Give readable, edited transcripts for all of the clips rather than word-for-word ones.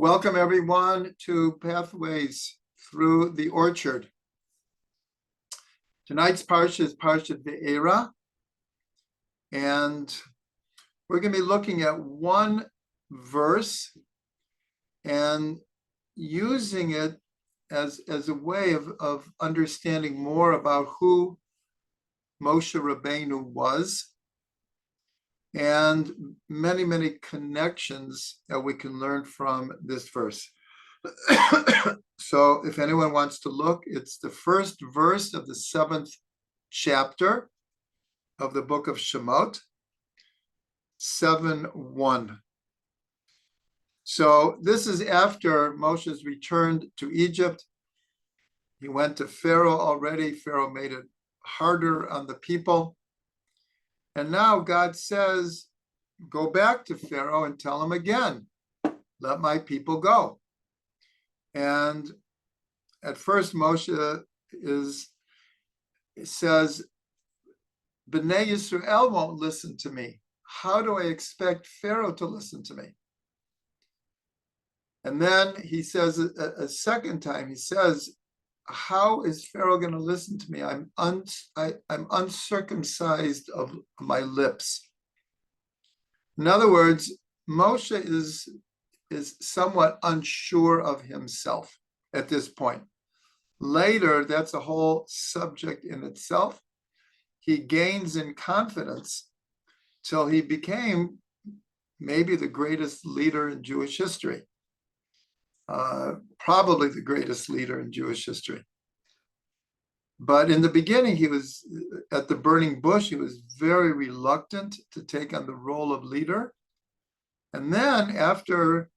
Welcome everyone to Pathways Through the Orchard. Tonight's parsha is Parshat Vaeira, and we're going to be looking at one verse and using it as a way of understanding more about who Moshe Rabbeinu was, and many connections that we can learn from this verse. So if anyone wants to look, it's the first verse of the 7th chapter of the book of Shemot, 7:1. So this is after Moshe's returned to Egypt. He went to Pharaoh already. Pharaoh made it harder on the people. And now God says, go back to Pharaoh and tell him again, let my people go. And at first Moshe says, Bnei Yisrael won't listen to me. How do I expect Pharaoh to listen to me? And then he says a second time, he says, how is Pharaoh going to listen to me? I'm uncircumcised of my lips. In other words, Moshe is somewhat unsure of himself at this point. Later, that's a whole subject in itself. He gains in confidence till he became maybe the greatest leader in Jewish history. Probably the greatest leader in Jewish history. But in the beginning, he was at the burning bush. He was very reluctant to take on the role of leader. And then after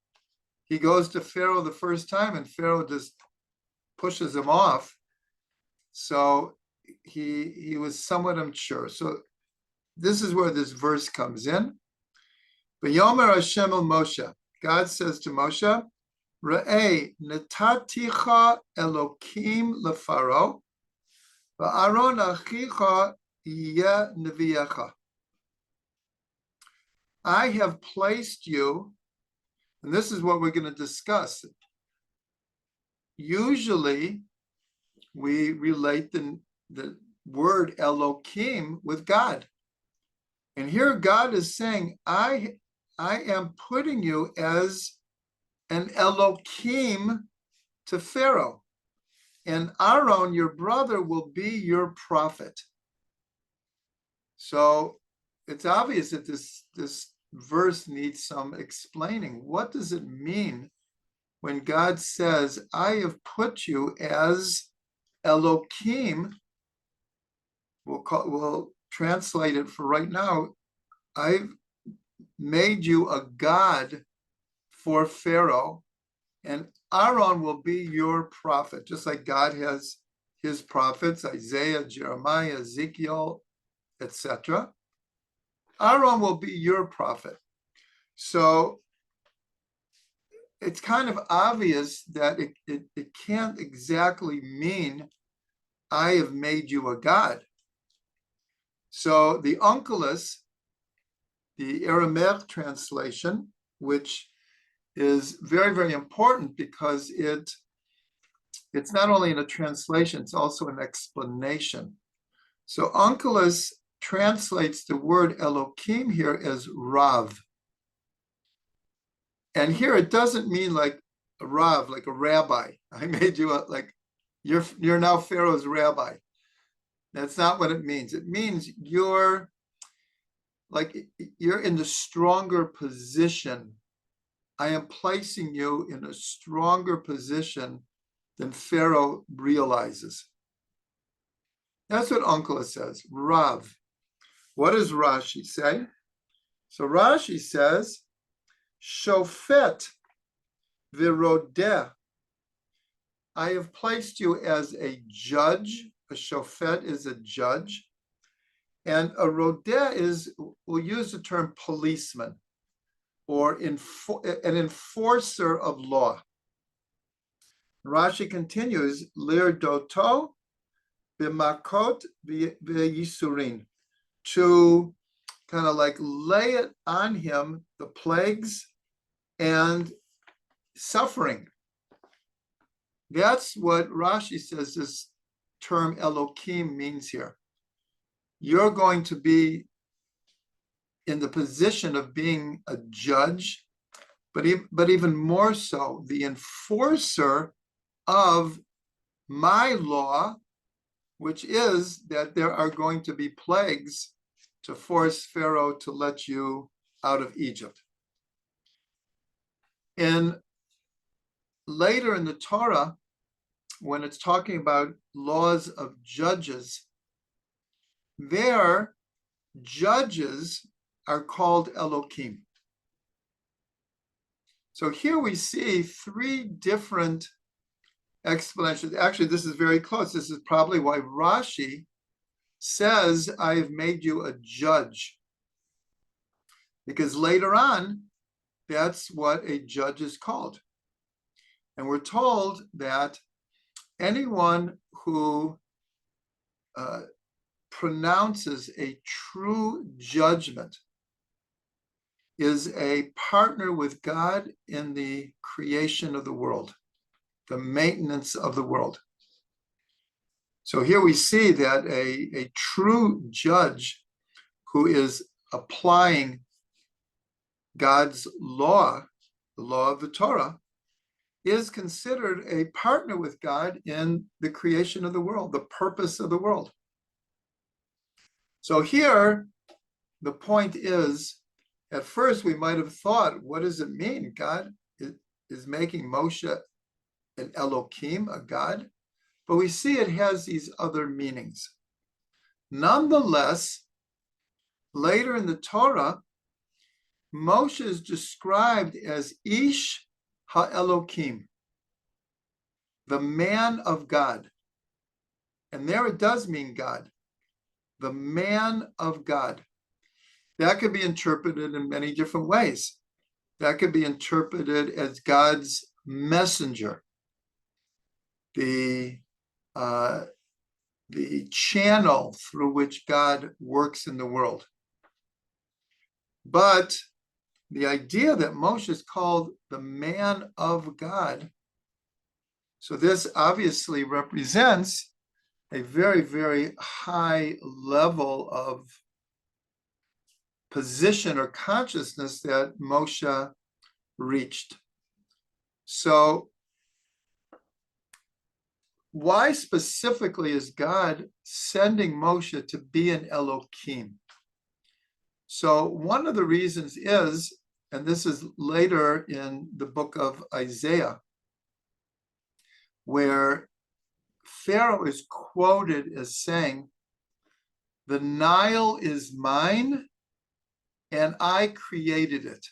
he goes to Pharaoh the first time, and Pharaoh just pushes him off, so he was somewhat unsure. So this is where this verse comes in. V'yomer Hashem el Moshe. God says to Moshe, Re'ei netaticha Elokim lepharaoh, va'aron achicha yeh neviyecha. I have placed you, and this is what we're going to discuss. Usually, we relate the word Elokim with God. And here God is saying, I am putting you as an Elokim to Pharaoh. And Aaron, your brother, will be your prophet. So it's obvious that this verse needs some explaining. What does it mean when God says, I have put you as Elokim? We'll translate it for right now. I've made you a god for Pharaoh, and Aaron will be your prophet, just like God has his prophets, Isaiah, Jeremiah, Ezekiel, etc. Aaron will be your prophet. So it's kind of obvious that it can't exactly mean I have made you a god. So the Onkelos, the Aramaic translation, which is very important because it's not only in a translation, it's also an explanation. So Onkelos translates the word Elokim here as Rav. And here it doesn't mean like a Rav, like a rabbi. I made you you're now Pharaoh's rabbi. That's not what it means. It means you're in the stronger position. I am placing you in a stronger position than Pharaoh realizes. That's what Onkelos says, Rav. What does Rashi say? So Rashi says, Shofet v'rodeh. I have placed you as a judge. A shofet is a judge. And a rodeh we'll use the term policeman, or an enforcer of law. Rashi continues, lir doto b'makot v'yisurin, to kind of like lay it on him, the plagues and suffering. That's what Rashi says this term Elokim means here. You're going to be in the position of being a judge, but even more so, the enforcer of my law, which is that there are going to be plagues to force Pharaoh to let you out of Egypt. And later in the Torah, when it's talking about laws of judges, their judges are called Elokim. So here we see three different explanations. Actually, this is very close. This is probably why Rashi says, I have made you a judge. Because later on, that's what a judge is called. And we're told that anyone who pronounces a true judgment is a partner with God in the creation of the world, the maintenance of the world. So here we see that a true judge who is applying God's law, the law of the Torah, is considered a partner with God in the creation of the world, the purpose of the world. So here, the point is, at first we might have thought, what does it mean? God is making Moshe an Elokim, a God? But we see it has these other meanings. Nonetheless, later in the Torah, Moshe is described as Ish HaElokim, the man of God. And there it does mean God, the man of God. That could be interpreted in many different ways. That could be interpreted as God's messenger, the channel through which God works in the world. But the idea that Moshe is called the man of God, so this obviously represents a very, very high level of position or consciousness that Moshe reached. So why specifically is God sending Moshe to be an Elokim? So one of the reasons is, and this is later in the book of Isaiah, where Pharaoh is quoted as saying, "The Nile is mine, and I created it."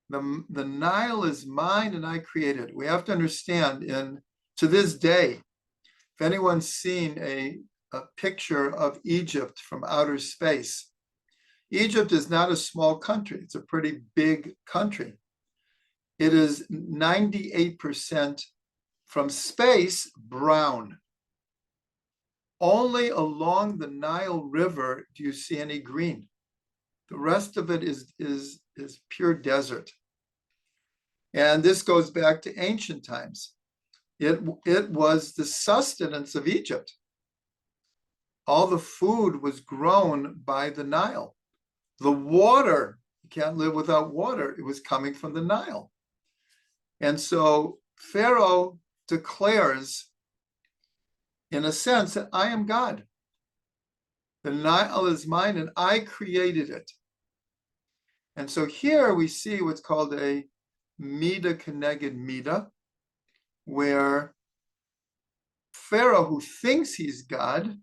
The Nile is mine, and I created it. We have to understand, to this day, if anyone's seen a picture of Egypt from outer space, Egypt is not a small country. It's a pretty big country. It is 98% from space brown. Only along the Nile River do you see any green. The rest of it is pure desert. And this goes back to ancient times. It was the sustenance of Egypt. All the food was grown by the Nile. The water, you can't live without water. It was coming from the Nile. And so Pharaoh declares, in a sense, that I am God. The Nile is mine, and I created it. And so here we see what's called a Mida Keneged Mida, where Pharaoh, who thinks he's God,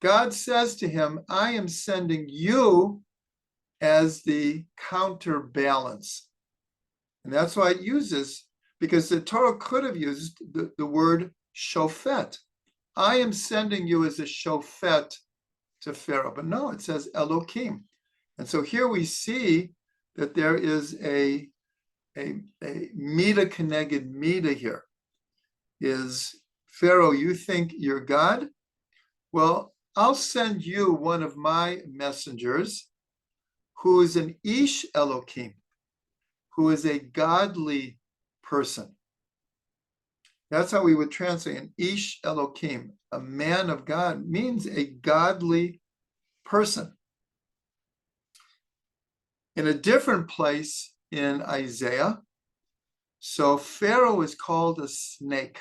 God says to him, I am sending you as the counterbalance. And that's why it uses, because the Torah could have used the word shofet. I am sending you as a shofet to Pharaoh. But no, it says Elokim. And so here we see that there is a Mida Keneged Mida here. Is Pharaoh, you think you're God? Well, I'll send you one of my messengers who is an Ish Elokim, who is a godly person. That's how we would translate an Ish Elokim, a man of God, means a godly person. In a different place in Isaiah, so Pharaoh is called a snake.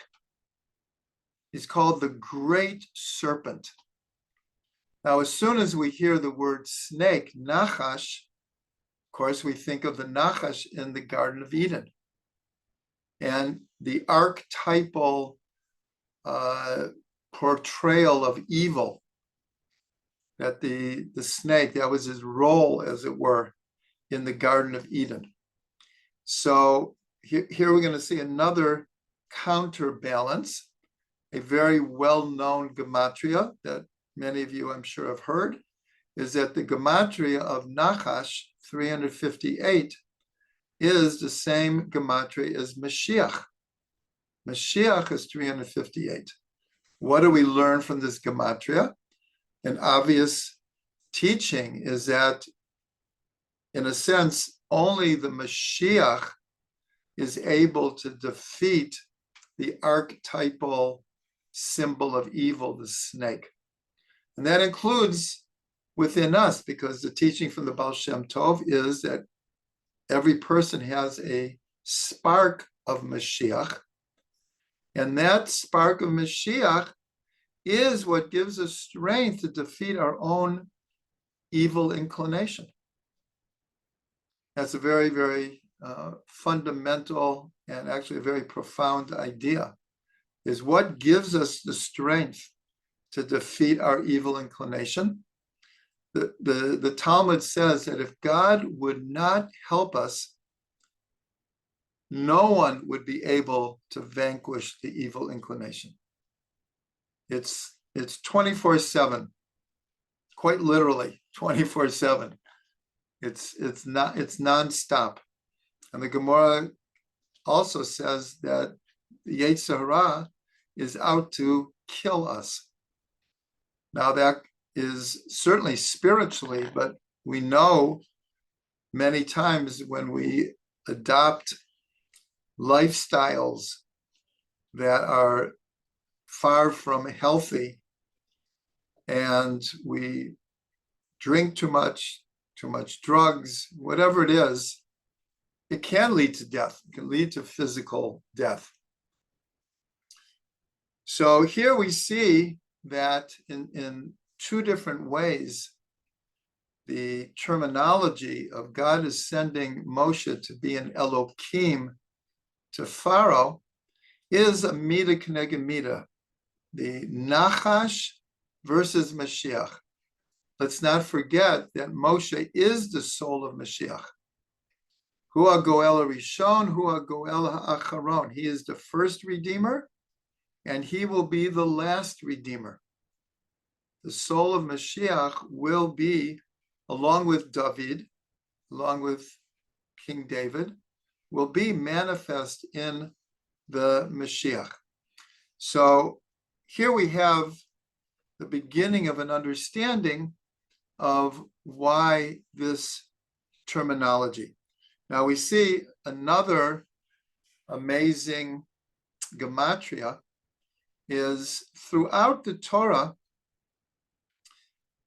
He's called the great serpent. Now, as soon as we hear the word snake, Nachash, of course, we think of the Nachash in the Garden of Eden. And the archetypal portrayal of evil, that the snake, that was his role, as it were, in the Garden of Eden. So here we're going to see another counterbalance, a very well-known gematria that many of you, I'm sure, have heard, is that the gematria of Nachash, 358, is the same gematria as Mashiach. Mashiach is 358. What do we learn from this gematria? An obvious teaching is that, in a sense, only the Mashiach is able to defeat the archetypal symbol of evil, the snake. And that includes within us, because the teaching from the Baal Shem Tov is that every person has a spark of Mashiach, and that spark of Mashiach is what gives us strength to defeat our own evil inclination. That's a very, very fundamental and actually a very profound idea, is what gives us the strength to defeat our evil inclination. The Talmud says that if God would not help us, no one would be able to vanquish the evil inclination. It's 24/7, quite literally 24/7. It's nonstop. And the Gemara also says that the Yetzer Hara is out to kill us. Now that is certainly spiritually, but we know many times when we adopt lifestyles that are far from healthy, and we drink too much drugs, whatever it is, it can lead to death. It can lead to physical death. So here we see that in two different ways, the terminology of God is sending Moshe to be an Elokim to Pharaoh is a mida k'neged mida, the Nachash versus Mashiach. Let's not forget that Moshe is the soul of Mashiach. Hu ha-goel harishon, hu ha-goel ha'acharon. He is the first Redeemer, and he will be the last Redeemer. The soul of Mashiach will be, along with David, along with King David, will be manifest in the Mashiach. So here we have the beginning of an understanding of why this terminology. Now we see another amazing gematria is throughout the Torah,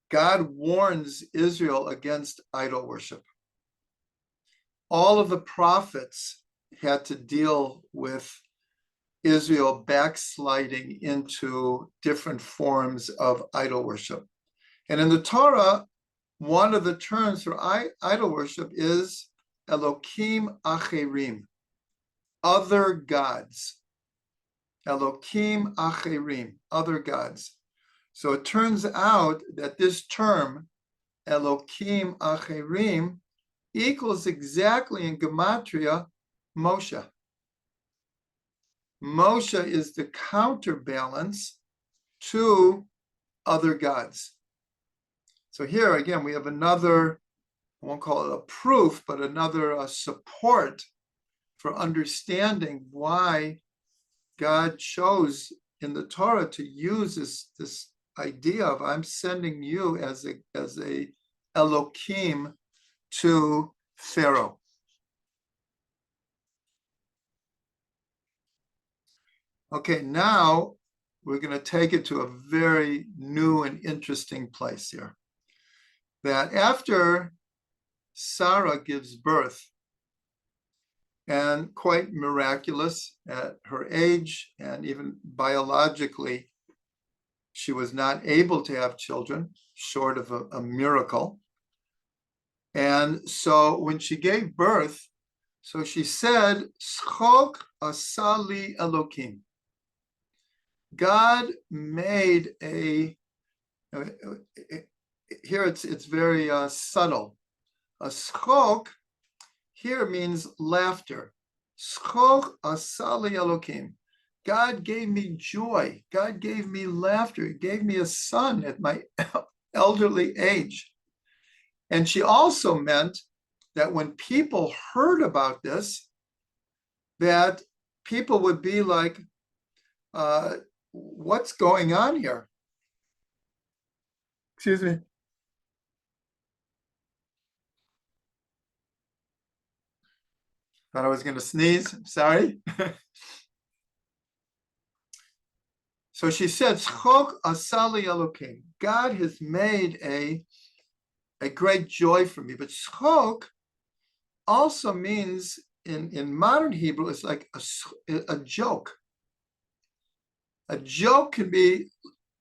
God warns Israel against idol worship. All of the prophets had to deal with Israel backsliding into different forms of idol worship. And in the Torah, one of the terms for idol worship is Elokim acherim, other gods. Elokim acherim, other gods. So it turns out that this term, Elokim acherim, equals exactly in gematria Moshe. Moshe is the counterbalance to other gods. So here again, we have another, I won't call it a proof, but another support for understanding why God chose in the Torah to use this idea of I'm sending you as a Elokim to Pharaoh. Okay, now we're going to take it to a very new and interesting place here. That after Sarah gives birth, and quite miraculous at her age, and even biologically, she was not able to have children, short of a miracle. And so when she gave birth, so she said, Schok asali Elokim. God made a, here it's very subtle. A schok here means laughter. Schok asali Elokim. God gave me joy. God gave me laughter. He gave me a son at my elderly age. And she also meant that when people heard about this, that people would be like, what's going on here? Excuse me. Thought I was going to sneeze. Sorry. So she said, Chok asali Elokim. God has made a great joy for me. But chok also means in modern Hebrew, it's like a joke. A joke can be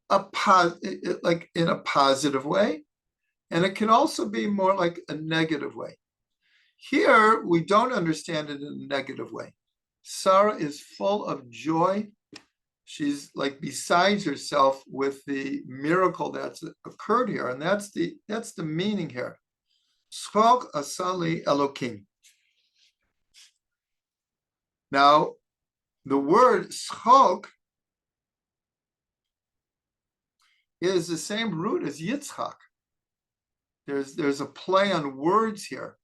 like in a positive way, and it can also be more like a negative way. Here, we don't understand it in a negative way. Sarah is full of joy. She's like besides herself with the miracle that's occurred here, and that's the meaning here. Schok asali Elokim. Now, the word schok is the same root as Yitzchak. There's a play on words here.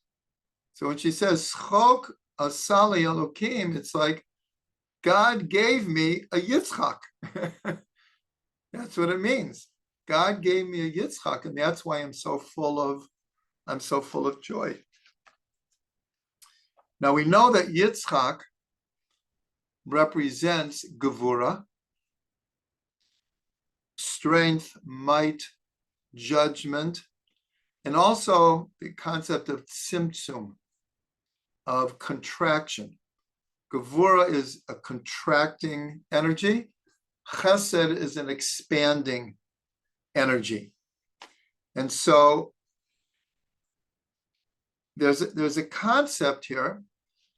So when she says schok asali Elokim, it's like God gave me a Yitzchak. That's what it means. God gave me a Yitzchak, and that's why I'm so full of joy. Now we know that Yitzchak represents Gevura, strength, might, judgment, and also the concept of tzimtzum, of contraction. Gevura is a contracting energy. Chesed is an expanding energy. And so there's a concept here.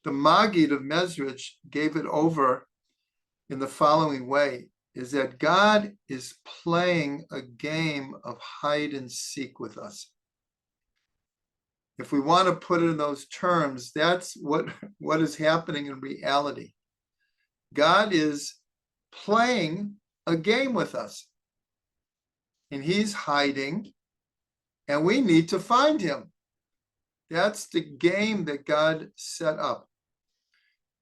The Maggid of Mezrich gave it over in the following way, is that God is playing a game of hide and seek with us. If we want to put it in those terms, that's what is happening in reality. God is playing a game with us, and he's hiding, and we need to find him. That's the game that God set up.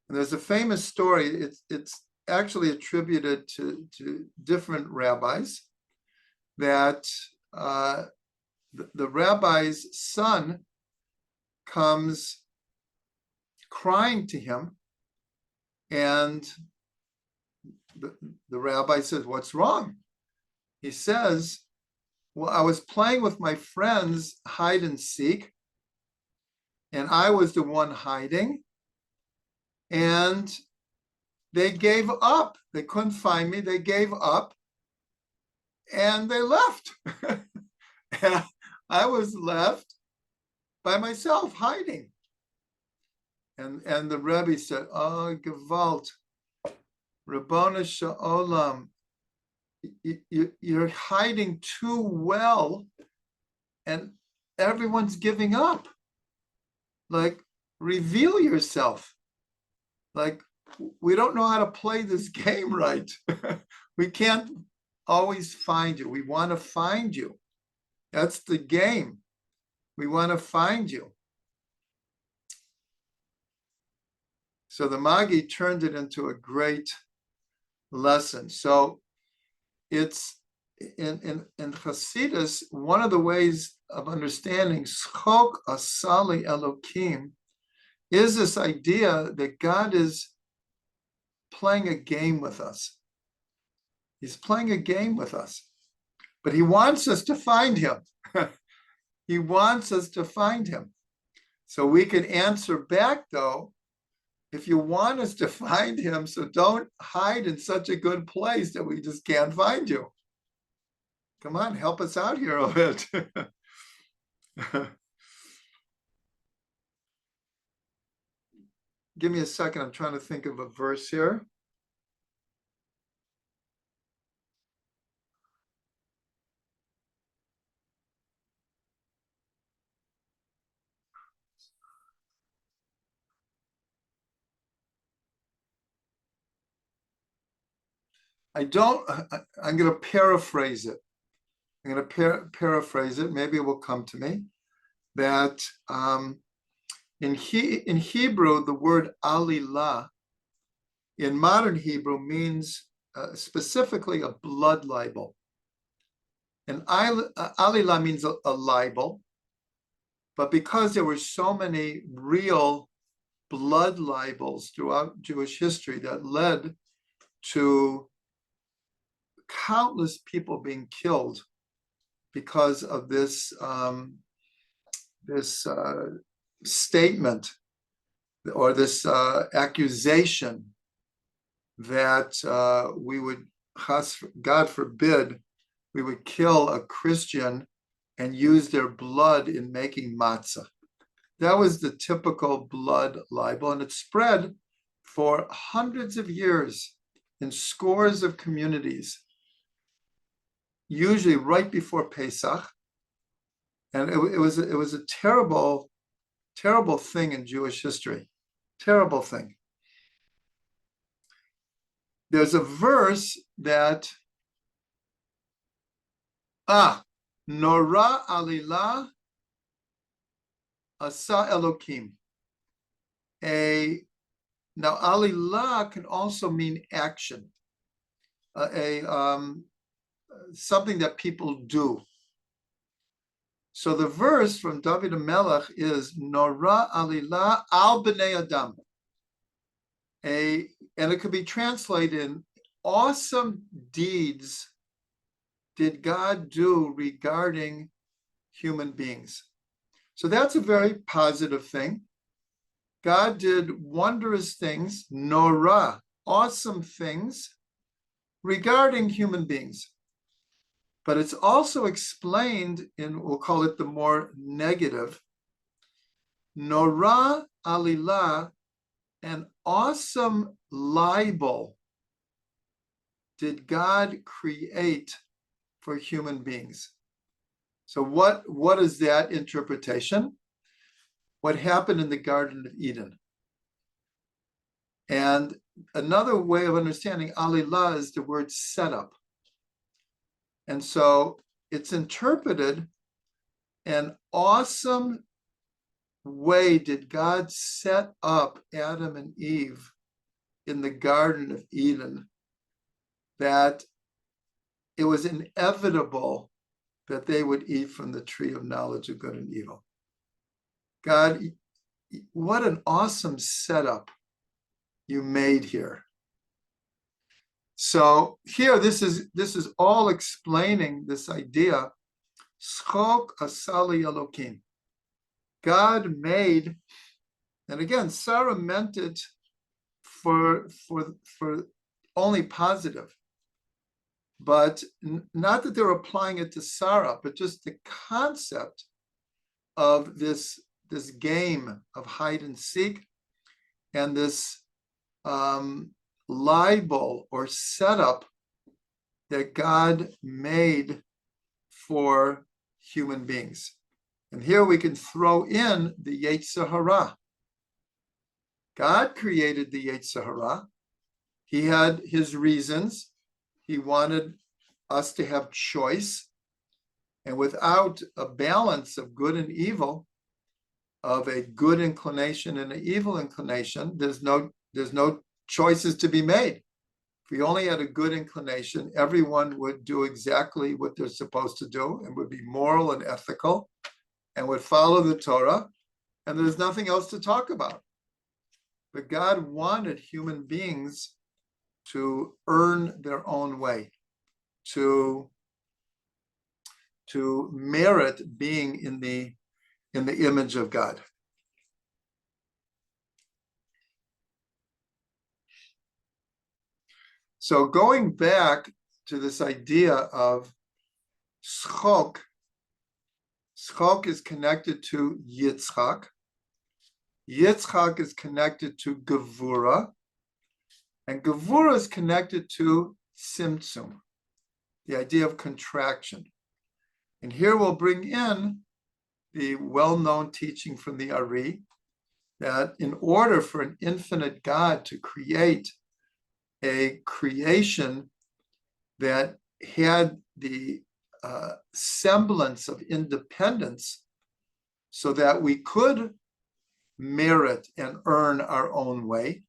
And there's a famous story, it's actually attributed to different rabbis, that the rabbi's son comes crying to him, and the rabbi says, "What's wrong?" He says, "Well, I was playing with my friends hide and seek, and I was the one hiding, and they gave up. They couldn't find me. They gave up, and they left. And I was left by myself hiding." And the Rebbe said, "Oh, Gewalt, Rabbona Sha'olam, you're hiding too well, and everyone's giving up. Like, reveal yourself. Like, we don't know how to play this game right. We can't always find you. We want to find you. That's the game. We want to find you." So the Magi turned it into a great lesson. So it's in Hasidus, one of the ways of understanding Schok Asali Elokim is this idea that God is playing a game with us. He's playing a game with us. But he wants us to find him. He wants us to find him. So we can answer back, though, if you want us to find him, so don't hide in such a good place that we just can't find you. Come on, help us out here a bit. Give me a second. I'm trying to think of a verse here. I'm going to paraphrase it. I'm going to paraphrase it. Maybe it will come to me. That in Hebrew, the word alilah in modern Hebrew means specifically a blood libel. And alilah means a libel, but because there were so many real blood libels throughout Jewish history that led to countless people being killed because of this statement or this accusation that we would, God forbid, we would kill a Christian and use their blood in making matzah. That was the typical blood libel, and it spread for hundreds of years in scores of communities, usually right before Pesach. And it was a terrible, terrible thing in Jewish history. Terrible thing. There's a verse that Nora Alilah Asa Elokim. Now Alilah can also mean action, something that people do. So the verse from David HaMelech is Nora Alilah al b'nei Adam. And it could be translated in awesome deeds did God do regarding human beings. So that's a very positive thing. God did wondrous things, Nora, awesome things regarding human beings. But it's also explained in, we'll call it the more negative, Nora Alilah, an awesome libel did God create for human beings. So what is that interpretation? What happened in the Garden of Eden? And another way of understanding Alilah is the word setup. And so it's interpreted an awesome way did God set up Adam and Eve in the Garden of Eden that it was inevitable that they would eat from the tree of knowledge of good and evil. God, what an awesome setup you made here. So here, this is all explaining this idea. Schok asali Elokim. God made, and again, Sarah meant it for only positive, but not that they're applying it to Sarah, but just the concept of this game of hide and seek and this libel or setup that God made for human beings. And here we can throw in the Yetzer Hara. God created the Yetzer Hara. He had his reasons. He wanted us to have choice. And without a balance of good and evil, of a good inclination and an evil inclination, there's no choices to be made. If we only had a good inclination, everyone would do exactly what they're supposed to do and would be moral and ethical and would follow the Torah, and there's nothing else to talk about. But God wanted human beings to earn their own way, to merit being in the image of God. So going back to this idea of schok is connected to Yitzchak. Yitzchak is connected to Gevura, and Gevura is connected to Tzimtzum, the idea of contraction. And here we'll bring in the well-known teaching from the Ari that in order for an infinite God to create a creation that had the semblance of independence so that we could merit and earn our own way.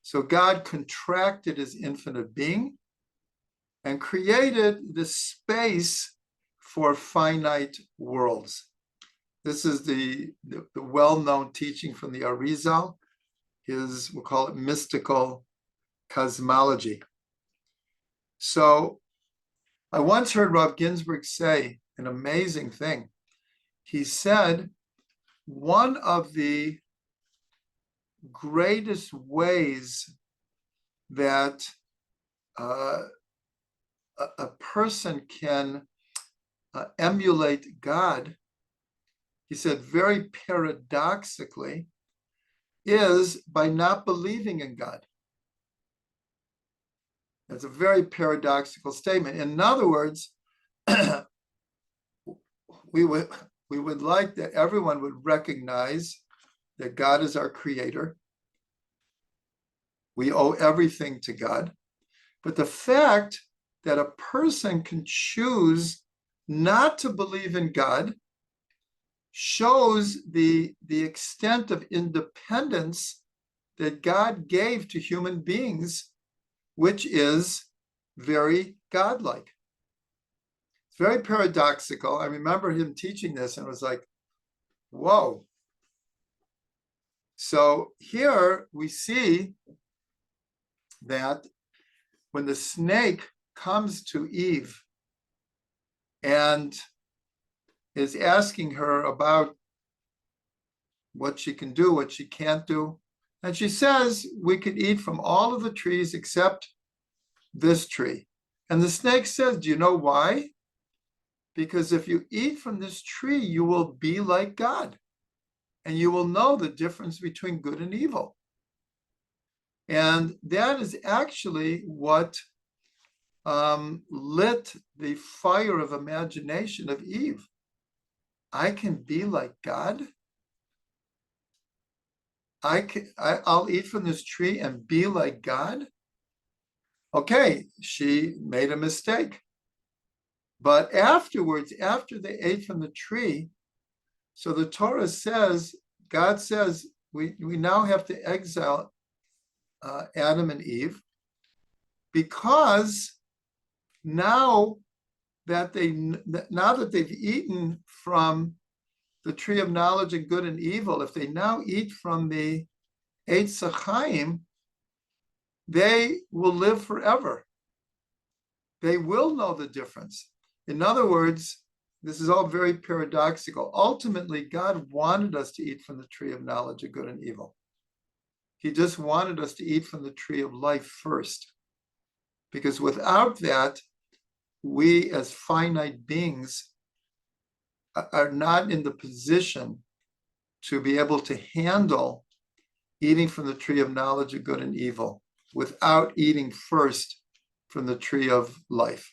So God contracted his infinite being and created the space for finite worlds. This is the well-known teaching from the Arizal, we'll call it mystical cosmology. So I once heard Rav Ginsburg say an amazing thing. He said, one of the greatest ways that a person can emulate God, he said very paradoxically, is by not believing in God. That's a very paradoxical statement. In other words, we would like that everyone would recognize that God is our creator. We owe everything to God. But the fact that a person can choose not to believe in God shows the extent of independence that God gave to human beings, which is very godlike. It's very paradoxical. I remember him teaching this and it was like, whoa. So here we see that when the snake comes to Eve and is asking her about what she can do, what she can't do, and she says, we could eat from all of the trees except this tree. And the snake says, do you know why? Because if you eat from this tree, you will be like God, and you will know the difference between good and evil. And that is actually what lit the fire of imagination of Eve. I can be like God. I'll eat from this tree and be like God. Okay, she made a mistake. But afterwards, after they ate from the tree, so the Torah says, God says, we now have to exile Adam and Eve, because now that they've eaten from the tree of knowledge of good and evil, if they now eat from the Eitz Chaim, they will live forever. They will know the difference. In other words, this is all very paradoxical. Ultimately, God wanted us to eat from the tree of knowledge of good and evil. He just wanted us to eat from the tree of life first. Because without that, we as finite beings are not in the position to be able to handle eating from the tree of knowledge of good and evil without eating first from the tree of life.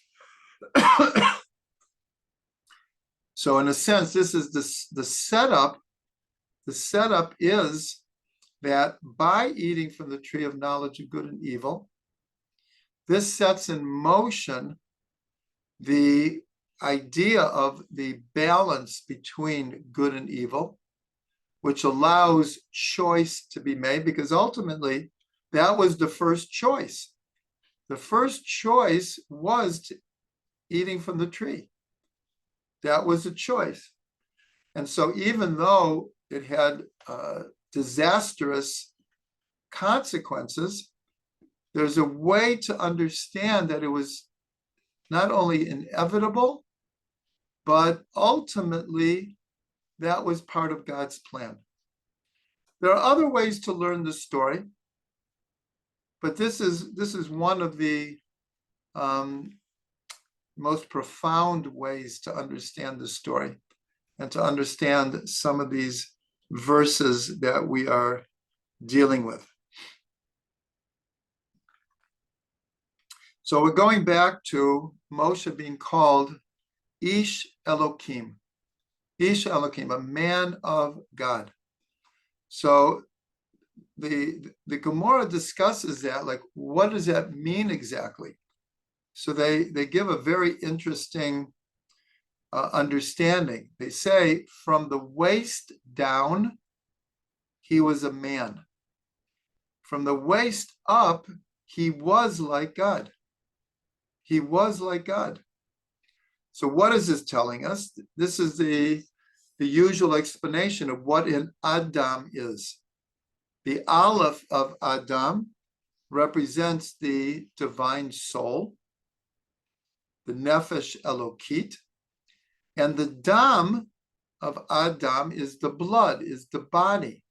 So in a sense, this is the setup. The setup is that by eating from the tree of knowledge of good and evil, this sets in motion the idea of the balance between good and evil, which allows choice to be made, because ultimately that was the first choice. The first choice was eating from the tree. That was a choice. And so even though it had disastrous consequences, there's a way to understand that it was not only inevitable, but ultimately that was part of God's plan. There are other ways to learn the story, but this is one of the most profound ways to understand the story and to understand some of these verses that we are dealing with. So we're going back to Moshe being called Ish Elokim, Ish Elokim, a man of God. So the Gemara discusses that, like, what does that mean exactly? So they give a very interesting understanding. They say from the waist down, he was a man. From the waist up, he was like God. He was like God. So what is this telling us? This is the usual explanation of what an Adam is. The Aleph of Adam represents the divine soul, the Nefesh Elokit, and the Dam of Adam is the blood, is the body.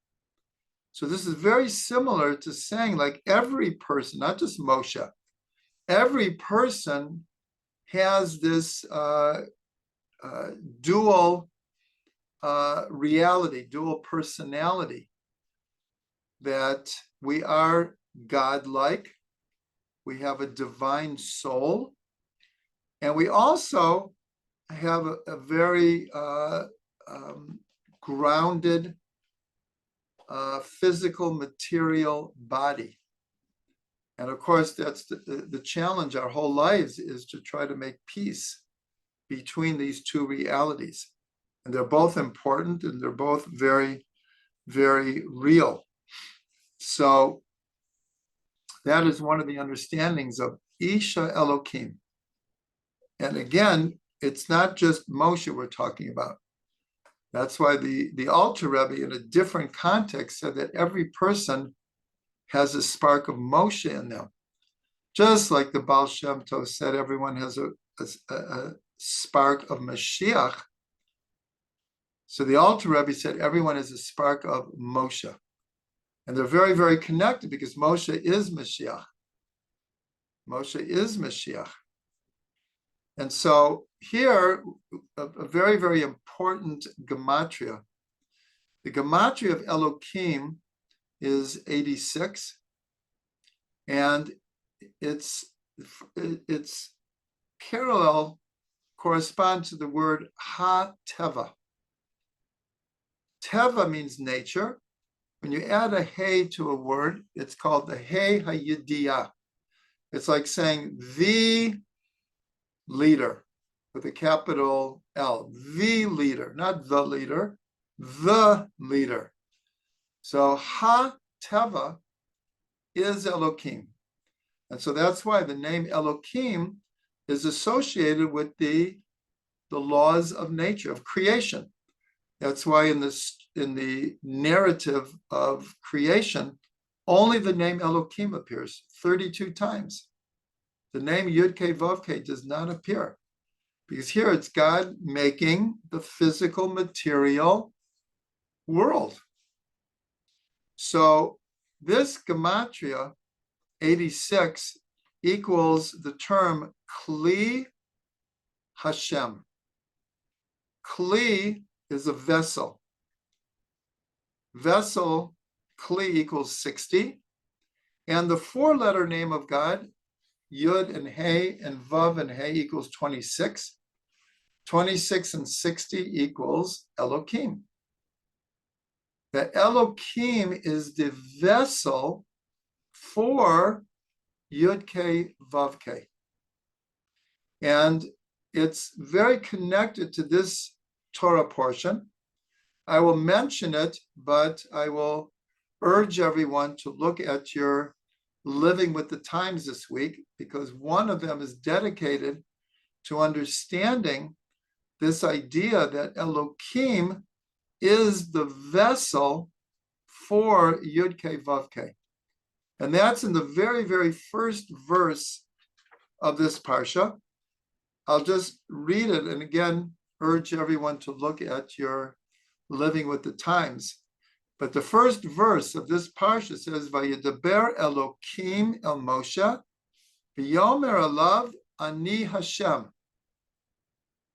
So this is very similar to saying, like, every person, not just Moshe, every person has this dual reality, dual personality, that we are God-like, we have a divine soul, and we also have a very grounded physical, material body. And of course, that's the challenge our whole lives, is to try to make peace between these two realities. And they're both important, and they're both very, very real. So that is one of the understandings of Isha Elokim. And again, it's not just Moshe we're talking about. That's why the Alter Rebbe, in a different context, said that every person has a spark of Moshe in them. Just like the Baal Shem Tov said, everyone has a spark of Mashiach. So the Alter Rebbe said everyone has a spark of Moshe. And they're very, very connected, because Moshe is Mashiach. Moshe is Mashiach. And so here, a very, very important gematria. The gematria of Elokim is 86, and its parallel corresponds to the word ha-teva. Teva means nature. When you add a hey to a word, it's called the hey hayidiyah. It's like saying the leader with a capital L, the leader, not the leader, the leader. So ha-teva is Elokim. And so that's why the name Elokim is associated with the laws of nature, of creation. That's why in the narrative of creation, only the name Elokim appears 32 times. The name Yud-Kei Vav-Kei does not appear, because here it's God making the physical, material world. So this gematria, 86, equals the term Kli Hashem. Kli is a vessel. Vessel, Kli, equals 60. And the four-letter name of God, Yud and Hey and Vav and Hey, equals 26. 26 and 60 equals Elokim. The Elokim is the vessel for Yud-Kei Vav-Kei. And it's very connected to this Torah portion. I will mention it, but I will urge everyone to look at your Living with the Times this week, because one of them is dedicated to understanding this idea that Elokim is the vessel for Yud-Kei Vav-Kei. And that's in the very, very first verse of this parsha. I'll just read it and again urge everyone to look at your Living with the Times. But the first verse of this parsha says, Vayedaber Elokim el Moshe, v'yomer alav ani Hashem.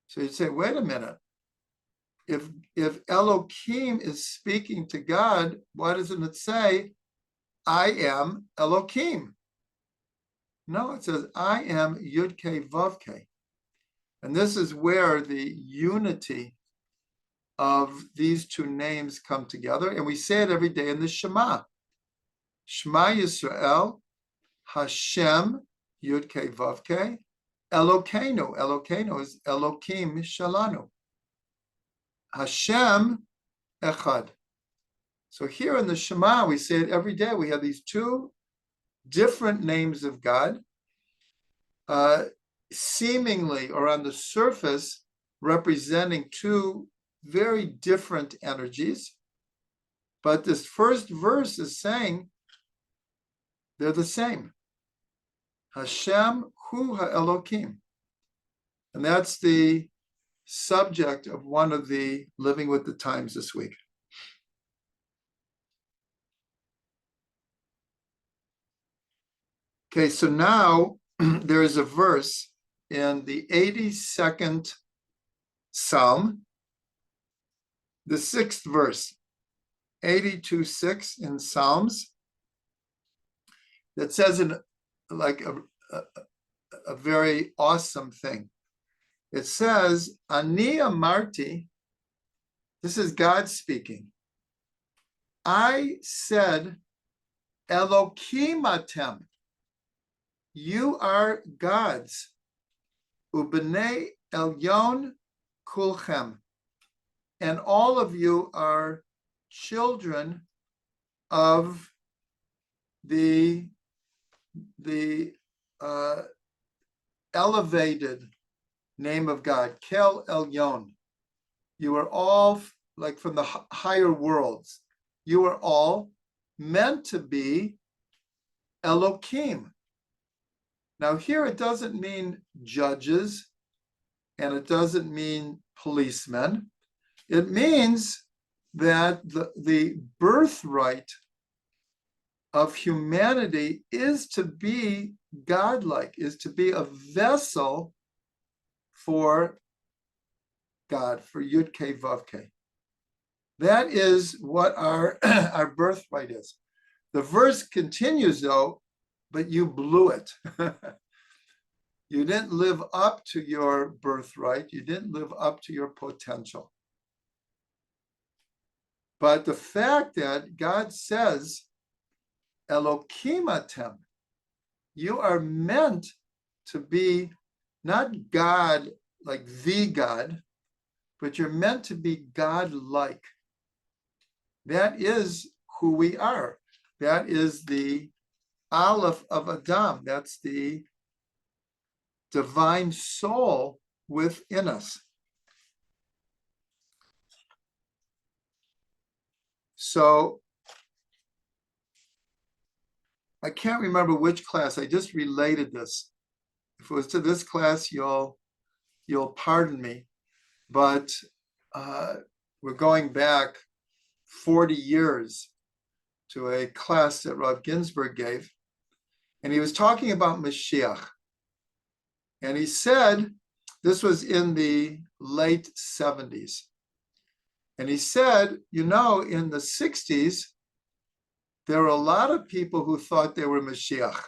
So you'd say, wait a minute. If Elokim is speaking to God, why doesn't it say, I am Elokim? No, it says, I am Yud-Kei Vav-Kei. And this is where the unity of these two names come together. And we say it every day in the Shema. Shema Yisrael, Hashem, Yud-Kei Vav-Kei, Elokeinu. Elokeinu is Elokim Shalanu. Hashem Echad. So here in the Shema, we say it every day. We have these two different names of God, seemingly or on the surface representing two very different energies. But this first verse is saying they're the same. Hashem hu ha'elokim. And that's the subject of one of the Living with the Times this week. Okay, so now there is a verse in the 82nd Psalm, the 6th verse, 82:6 in Psalms, that says in like a very awesome thing. It says, Ani amarti, this is God speaking. I said, Elokim atem, you are gods, ubnei elyon kulchem, and all of you are children of the elevated name of God, Kel Elyon. You are all like from the higher worlds. You are all meant to be Elokim. Now here it doesn't mean judges and it doesn't mean policemen. It means that the birthright of humanity is to be godlike, is to be a vessel for God, for Yud-Kei Vav-Kei. That is what our birthright is. The verse continues though, but you blew it. You didn't live up to your birthright. You didn't live up to your potential. But the fact that God says, Elokim atem, you are meant to be not God, like the God, but you're meant to be God-like. That is who we are. That is the Aleph of Adam. That's the divine soul within us. So I can't remember which class. I just related this. If it was to this class, you'll pardon me, but we're going back 40 years to a class that Rav Ginsburg gave, and he was talking about Mashiach. And he said, this was in the late 70s. And he said, you know, in the 60s, there were a lot of people who thought they were Mashiach,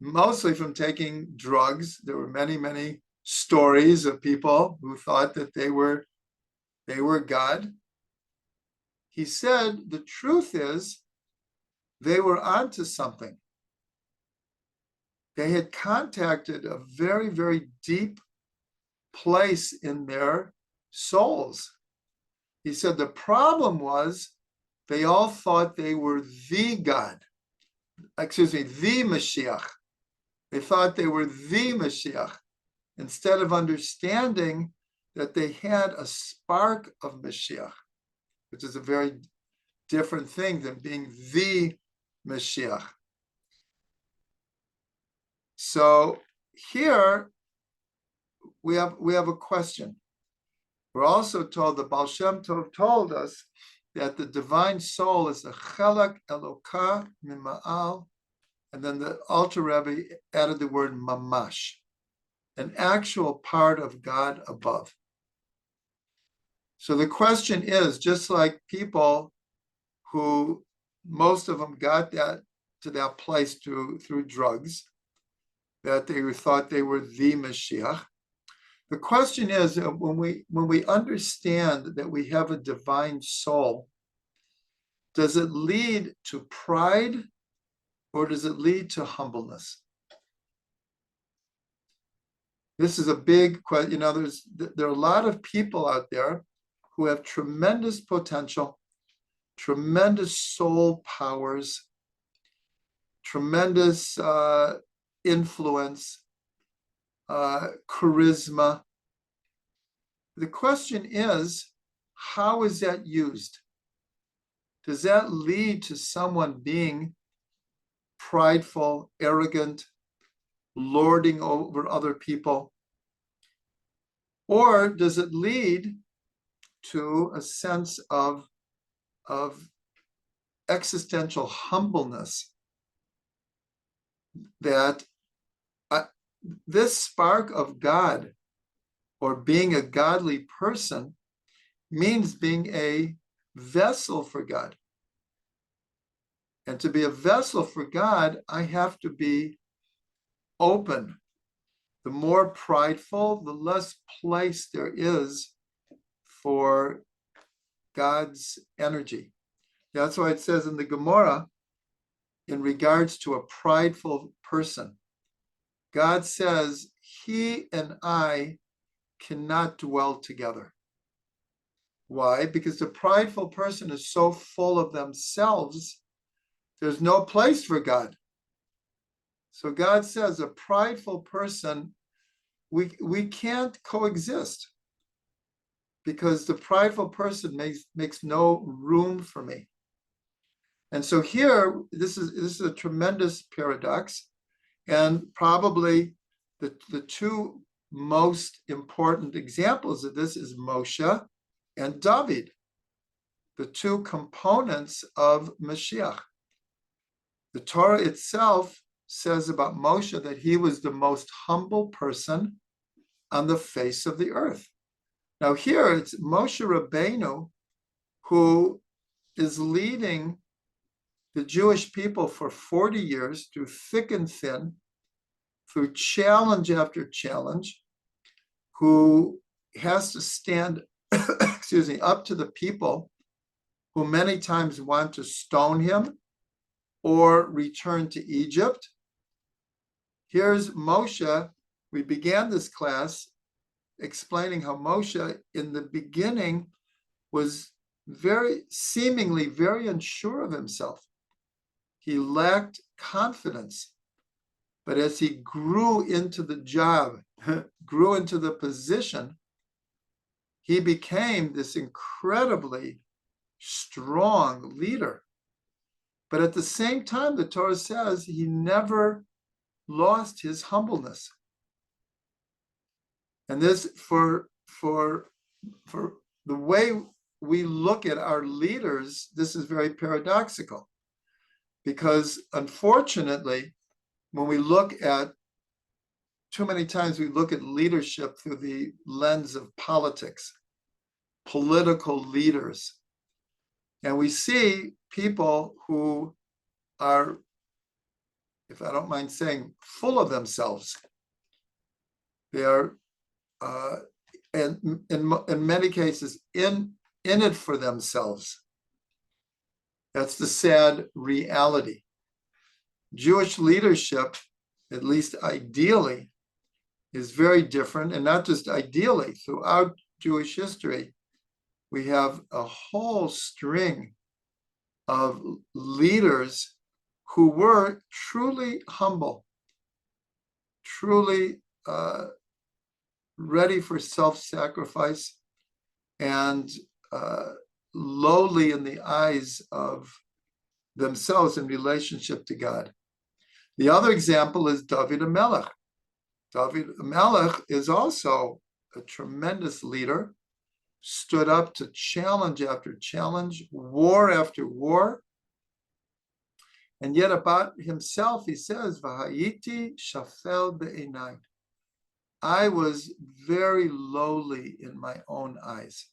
mostly from taking drugs. There were many, many stories of people who thought that they were God. He said, the truth is, they were onto something. They had contacted a very, very deep place in their souls. He said the problem was they all thought they were the God, the Mashiach. They thought they were the Mashiach, instead of understanding that they had a spark of Mashiach, which is a very different thing than being the Mashiach. So here we have a question. We're also told, the Baal Shem Tov told us that the divine soul is a chelak elokah mima'al, and then the Alter Rebbe added the word mamash, an actual part of God above. So the question is, just like people who, most of them got that to that place through drugs, that they thought they were the Mashiach. The question is, when we understand that we have a divine soul, does it lead to pride or does it lead to humbleness? This is a big question. There are a lot of people out there who have tremendous potential, tremendous soul powers, tremendous influence, charisma. The question is, how is that used? Does that lead to someone being prideful, arrogant, lording over other people? Or does it lead to a sense of existential humbleness, that this spark of God, or being a godly person, means being a vessel for God. And to be a vessel for God, I have to be open. The more prideful, the less place there is for God's energy. That's why it says in the Gemara, in regards to a prideful person, God says, he and I cannot dwell together. Why? Because the prideful person is so full of themselves, there's no place for God. So God says, a prideful person, we can't coexist, because the prideful person makes no room for me. And so here, this is a tremendous paradox. And probably the two most important examples of this is Moshe and David, the two components of Mashiach. The Torah itself says about Moshe that he was the most humble person on the face of the earth. Now here it's Moshe Rabbeinu who is leading the Jewish people for 40 years through thick and thin, through challenge after challenge, who has to stand up to the people who many times want to stone him or return to Egypt. Here's Moshe. We began this class explaining how Moshe in the beginning was seemingly very unsure of himself. He lacked confidence. But as he grew into the job, grew into the position, he became this incredibly strong leader. But at the same time, the Torah says he never lost his humbleness. And this, for the way we look at our leaders, this is very paradoxical. Because unfortunately, when we look at, too many times we look at leadership through the lens of politics, political leaders. And we see people who are, if I don't mind saying, full of themselves. They are, and in many cases, in it for themselves. That's the sad reality. Jewish leadership, at least ideally, is very different, and not just ideally. Throughout Jewish history, we have a whole string of leaders who were truly humble, truly ready for self-sacrifice, and lowly in the eyes of themselves in relationship to God. The other example is David HaMelech. David HaMelech is also a tremendous leader, stood up to challenge after challenge, war after war. And yet about himself, he says, V'hayiti shafel be'enai. I was very lowly in my own eyes.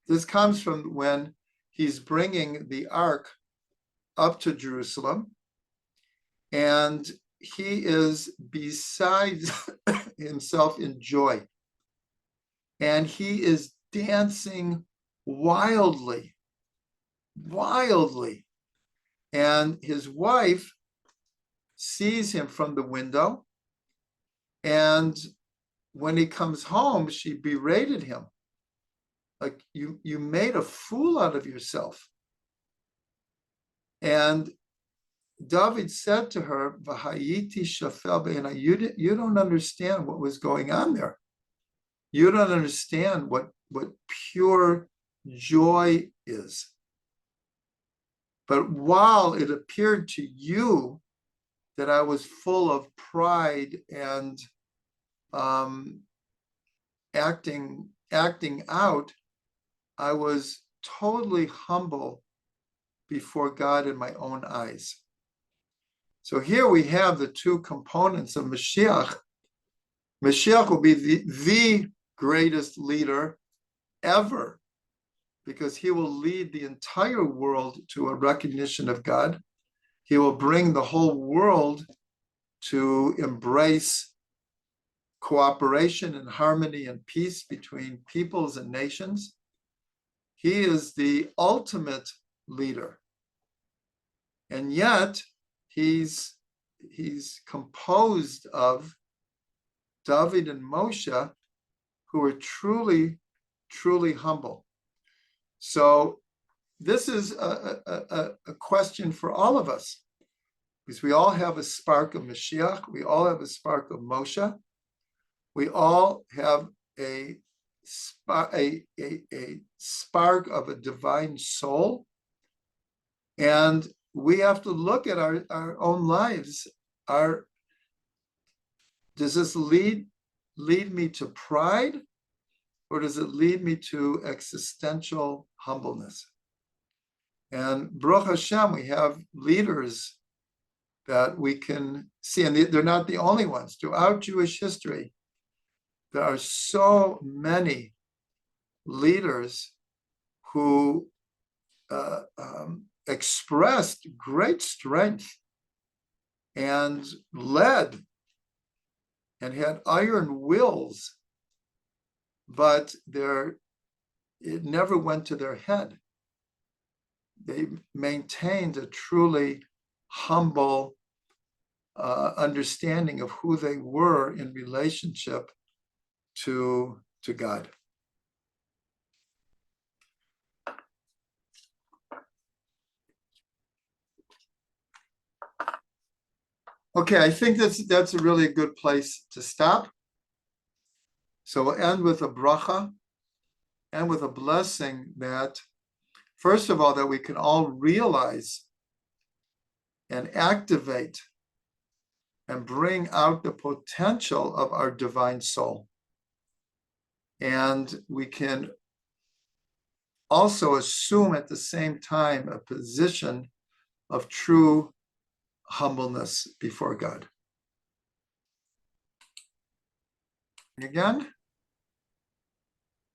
This comes from when he's bringing the ark up to Jerusalem, and he is beside himself in joy. And he is dancing wildly. And his wife sees him from the window, and when he comes home, she berated him. Like, you made a fool out of yourself. And David said to her, V'hayiti shafel be'enai, you don't understand what was going on there. You don't understand what pure joy is. But while it appeared to you that I was full of pride and acting out, I was totally humble before God in my own eyes. So here we have the two components of Mashiach. Mashiach will be the greatest leader ever, because he will lead the entire world to a recognition of God. He will bring the whole world to embrace cooperation and harmony and peace between peoples and nations. He is the ultimate leader. And yet, he's composed of David and Moshe, who are truly, truly humble. So this is a question for all of us, because we all have a spark of Mashiach, we all have a spark of Moshe, we all have a spark of a divine soul, and we have to look at our own lives. Does this lead me to pride, or does it lead me to existential humbleness? And Baruch Hashem, we have leaders that we can see, and they're not the only ones. Throughout Jewish history, there are so many leaders who expressed great strength and led and had iron wills, but it never went to their head. They maintained a truly humble understanding of who they were in relationship to God. Okay, I think that's a really good place to stop. So we'll end with a bracha and with a blessing that, first of all, that we can all realize and activate and bring out the potential of our divine soul. And we can also assume at the same time a position of true humbleness before God. Again.